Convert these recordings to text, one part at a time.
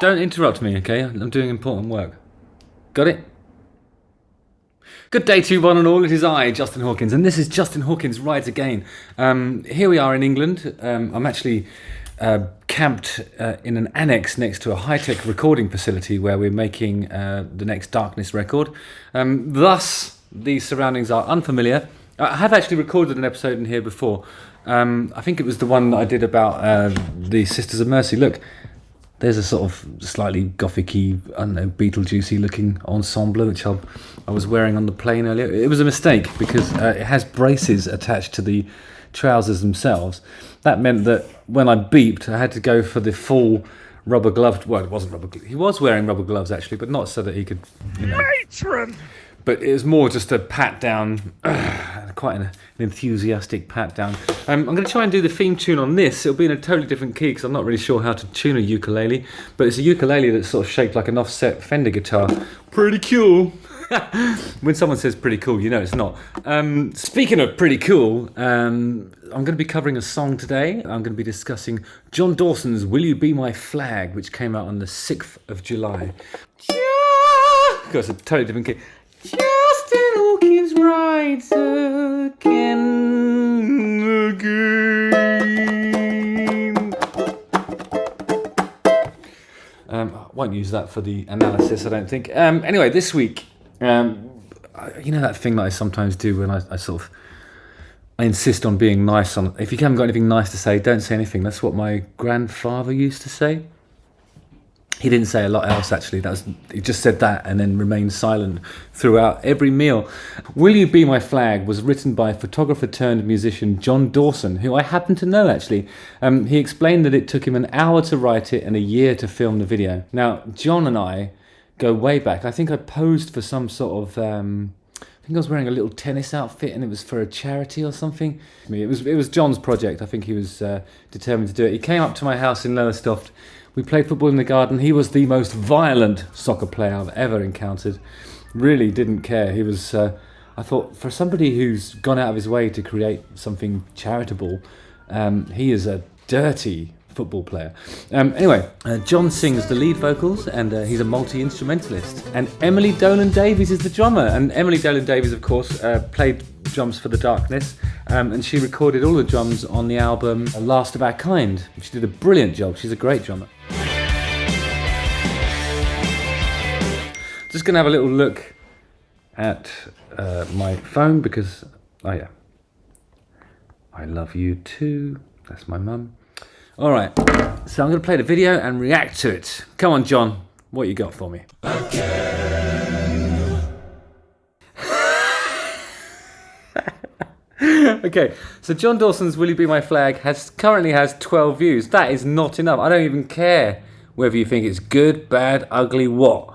Don't interrupt me, okay? I'm doing important work. Got it? Good day to you one and all. It is I, Justin Hawkins, and this is Justin Hawkins Rides Again. Here we are in England. I'm actually camped in an annex next to a high-tech recording facility where we're making the next Darkness record. Thus, these surroundings are unfamiliar. I have actually recorded an episode in here before. I think it was the one that I did about the Sisters of Mercy. Look, there's a sort of slightly gothic-y, I don't know, Beetlejuicy looking ensemble which I was wearing on the plane earlier. It was a mistake because it has braces attached to the trousers themselves. That meant that when I beeped, I had to go for the full rubber glove. Well, it wasn't rubber gloves. He was wearing rubber gloves actually, but not so that he could, you know. Matron! But it was more just a pat down, quite an enthusiastic pat down. I'm going to try and do the theme tune on this. It'll be in a totally different key because I'm not really sure how to tune a ukulele. But it's a ukulele that's sort of shaped like an offset Fender guitar. Pretty cool. When someone says pretty cool, you know it's not. Speaking of pretty cool, I'm going to be covering a song today. I'm going to be discussing John Dawson's Will You Be My Flag, which came out on the 6th of July. Yeah! It's a totally different key. Justin Hawkins rides again. I won't use that for the analysis, I don't think. Anyway, this week, you know that thing that I sometimes do when I insist on being nice. If you haven't got anything nice to say, don't say anything. That's what my grandfather used to say. He didn't say a lot else, actually. He just said that and then remained silent throughout every meal. Will You Be My Flag was written by photographer turned musician John Dawson, who I happen to know, actually. He explained that it took him an hour to write it and a year to film the video. Now, John and I go way back. I think I posed for some sort of... I think I was wearing a little tennis outfit and it was for a charity or something. It was John's project. I think he was determined to do it. He came up to my house in Lowestoft. We played football in the garden. He was the most violent soccer player I've ever encountered. Really didn't care. He was, I thought, for somebody who's gone out of his way to create something charitable, he is a dirty football player. Anyway, John sings the lead vocals and he's a multi-instrumentalist. And Emily Dolan Davies is the drummer. And Emily Dolan Davies, of course, played drums for The Darkness, and she recorded all the drums on the album Last of Our Kind. She did a brilliant job. She's a great drummer. Just going to have a little look at my phone because, oh yeah, I love you too. That's my mum. All right, so I'm going to play the video and react to it. Come on, John, what you got for me? Okay, so John Dawson's Will You Be My Flag currently has 12 views. That is not enough. I don't even care whether you think it's good, bad, ugly, what.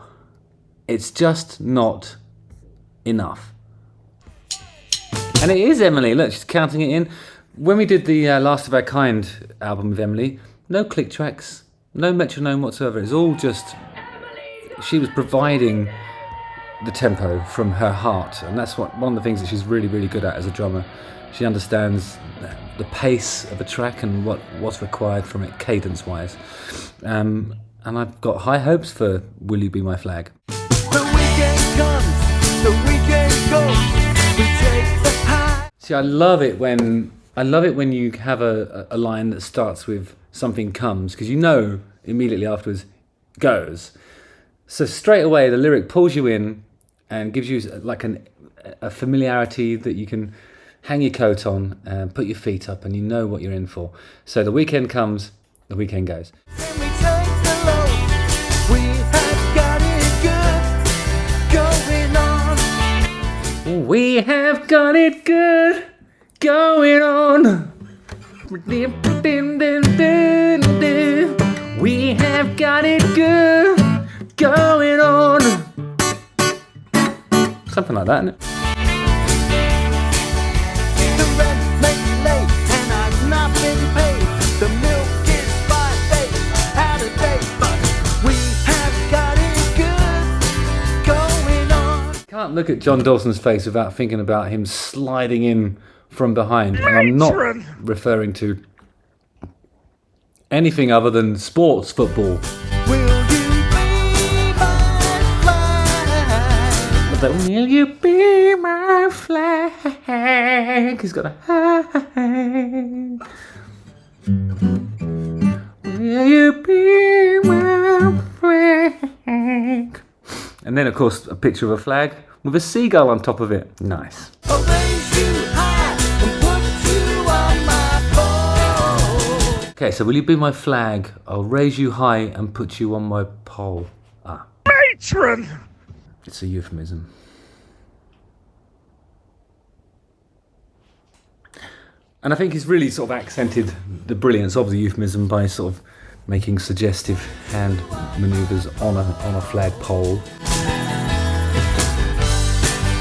It's just not enough. And it is Emily. Look, she's counting it in. When we did the Last of Our Kind album with Emily, no click tracks, no metronome whatsoever. It's all just... She was providing the tempo from her heart, and that's one of the things that she's really, really good at as a drummer. She understands the pace of a track and what's required from it cadence-wise. And I've got high hopes for Will You Be My Flag. The weekend comes, the weekend goes, we take the high. See, I love it when you have a line that starts with something comes, because you know immediately afterwards goes. So straight away the lyric pulls you in and gives you like a familiarity that you can hang your coat on and put your feet up and you know what you're in for. So the weekend comes, the weekend goes. Then we take the load, we have got it good, going on. We have got it good going on. We have got it good going on. Something like that, isn't it? The rent may be late and I've not been paid. The milk is 5 days out of date, but we have got it good going on. Can't look at John Dawson's face without thinking about him sliding in from behind. And I'm not referring to anything other than sports football. Will you be my flag? But that, will you be my flag? He's got a high. Will you be my flag? And then, of course, a picture of a flag with a seagull on top of it. Nice. I'll raise you high and put you on my pole. Okay, so will you be my flag? I'll raise you high and put you on my pole. Matron! It's a euphemism. And I think he's really sort of accented the brilliance of the euphemism by sort of making suggestive hand maneuvers on a flagpole.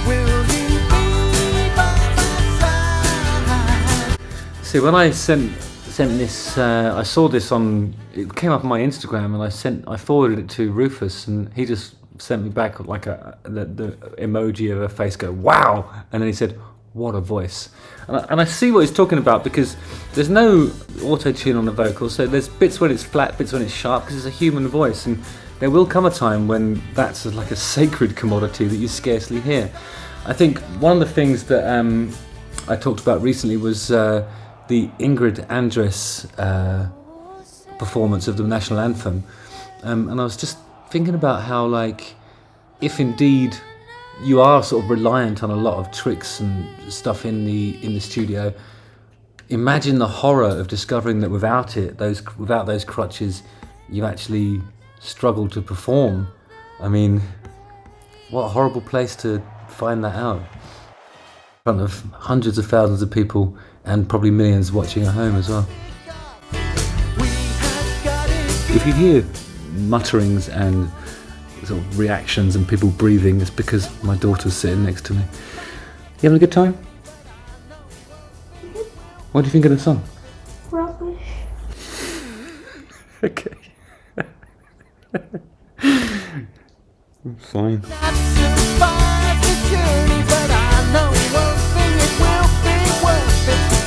Will you be by my side? See, when I sent this, I saw this it came up on my Instagram, and I forwarded it to Rufus, and he just sent me back like the emoji of a face go, wow, and then he said, what a voice. And I see what he's talking about, because there's no auto-tune on the vocals, so there's bits when it's flat, bits when it's sharp, because it's a human voice, and there will come a time when that's like a sacred commodity that you scarcely hear. I think one of the things that I talked about recently was the Ingrid Andress performance of the national anthem, and I was just thinking about how, like, if indeed you are sort of reliant on a lot of tricks and stuff in the studio, imagine the horror of discovering that without those crutches, you actually struggle to perform. I mean, what a horrible place to find that out. In front of hundreds of thousands of people and probably millions watching at home as well. If you hear mutterings and sort of reactions and people breathing, it's because my daughter's sitting next to me. You having a good time? What do you think of the song? Rubbish. Okay. Fine.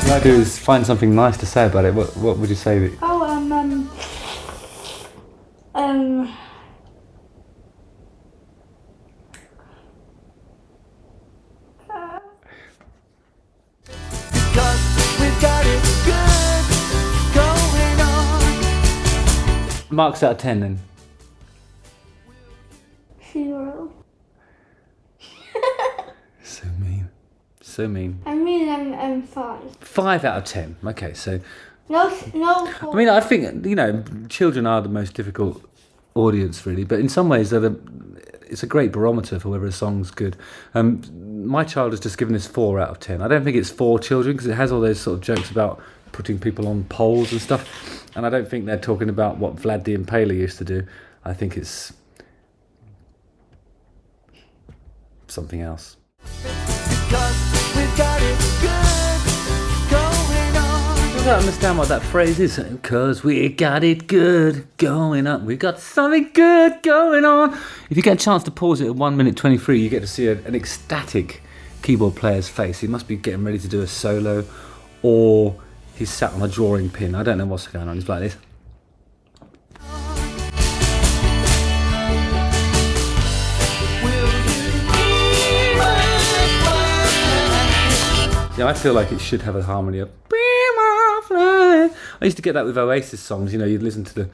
What I do is find something nice to say about it. What would you say? Oh, Marks out of 10 then. 0. So mean. So mean. I mean, I'm 5. 5 out of 10. Okay, so No. I mean, I think, children are the most difficult audience, really, but in some ways it's a great barometer for whether a song's good. My child has just given this 4 out of 10. I don't think it's for children, because it has all those sort of jokes about putting people on poles and stuff, and I don't think they're talking about what Vlad the Impaler used to do. I think it's something else. I don't understand what that phrase is. Because we got it good going on. We got something good going on. If you get a chance to pause it at 1 minute 23, you get to see an ecstatic keyboard player's face. He must be getting ready to do a solo, or he's sat on a drawing pin. I don't know what's going on. He's like this. Yeah, I feel like it should have a harmony of "Be my flag." I used to get that with Oasis songs. You'd listen to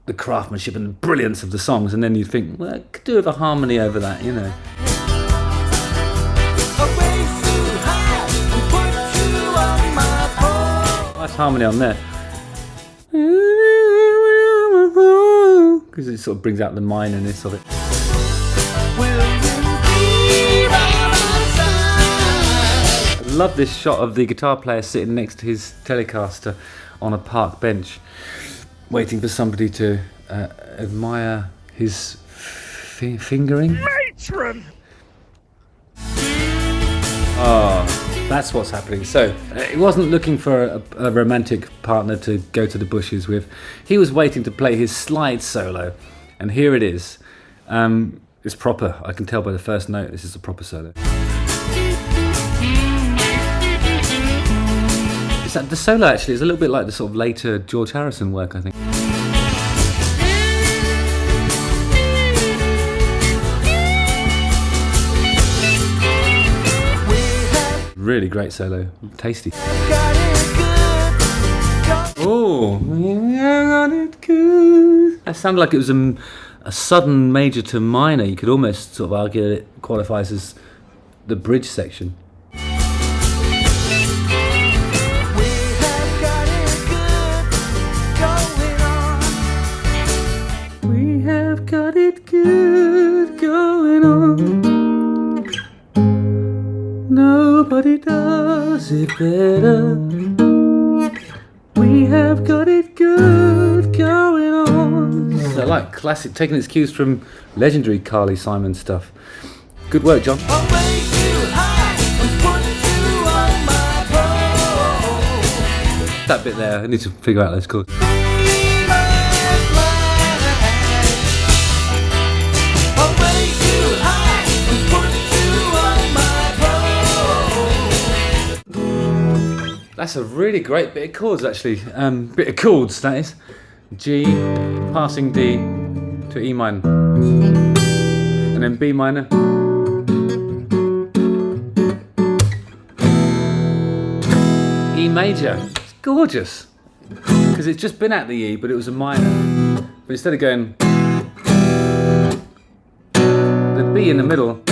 the craftsmanship and the brilliance of the songs, and then you'd think, well, I could do with a harmony over that, Nice harmony on there. Because it sort of brings out the minor-ness of it. I love this shot of the guitar player sitting next to his Telecaster on a park bench, waiting for somebody to admire his fingering. Matron! Oh, that's what's happening. So, he wasn't looking for a romantic partner to go to the bushes with. He was waiting to play his slide solo, and here it is. It's proper. I can tell by the first note this is a proper solo. The solo actually is a little bit like the sort of later George Harrison work, I think. Really great solo, tasty. Oh, that sounded like it was a sudden major to minor. You could almost sort of argue that it qualifies as the bridge section. We have got it good going on. Nobody does it better. We have got it good going on. So I like classic, taking its cues from legendary Carly Simon stuff. Good work, John. That bit there, I need to figure out those chords. That's a really great bit of chords, actually. Bit of chords, that is. G, passing D to E minor, and then B minor. E major. It's gorgeous, because it's just been at the E, but it was a minor. But instead of going the B in the middle,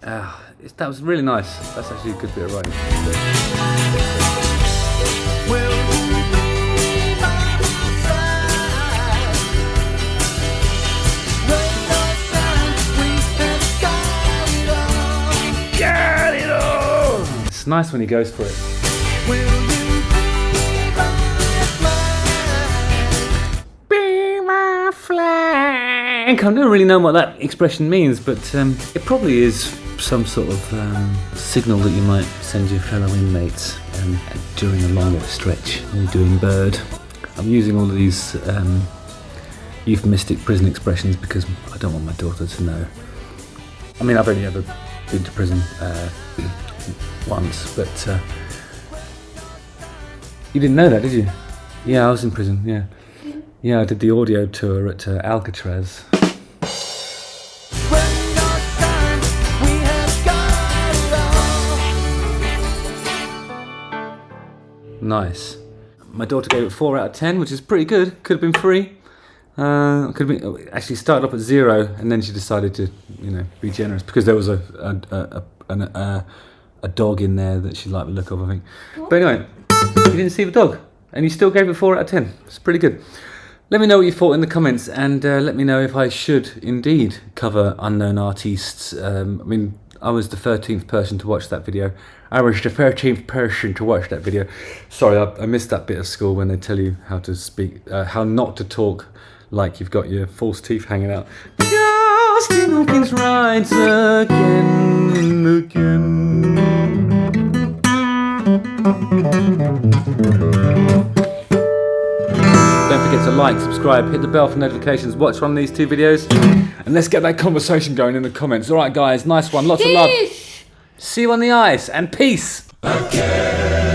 that was really nice. That's actually a good bit of writing. It's nice when he goes for it. Be my flank. I don't really know what that expression means, but it probably is some sort of signal that you might send your fellow inmates during a longer stretch when you're doing bird. I'm using all of these euphemistic prison expressions because I don't want my daughter to know. I mean, I've only ever been to prison once, but you didn't know that, did you? Yeah, I was in prison, yeah. Yeah, I did the audio tour at Alcatraz. Nice. My daughter gave it 4 out of 10, which is pretty good. Could have been 3. Could have been, actually started off at 0, and then she decided to, be generous because there was a dog in there that she liked the look of, I think. But anyway, you didn't see the dog, and you still gave it 4 out of 10. It's pretty good. Let me know what you thought in the comments, and let me know if I should indeed cover unknown artists. I was the 13th person to watch that video. I was the 13th person to watch that video. Sorry, I missed that bit of school when they tell you how to speak, how not to talk like you've got your false teeth hanging out. Justin Hawkins rides again. Don't forget to like, subscribe, hit the bell for notifications, watch one of these 2 videos, and let's get that conversation going in the comments. Alright guys, nice one, lots of love. See you on the ice, and peace! Again.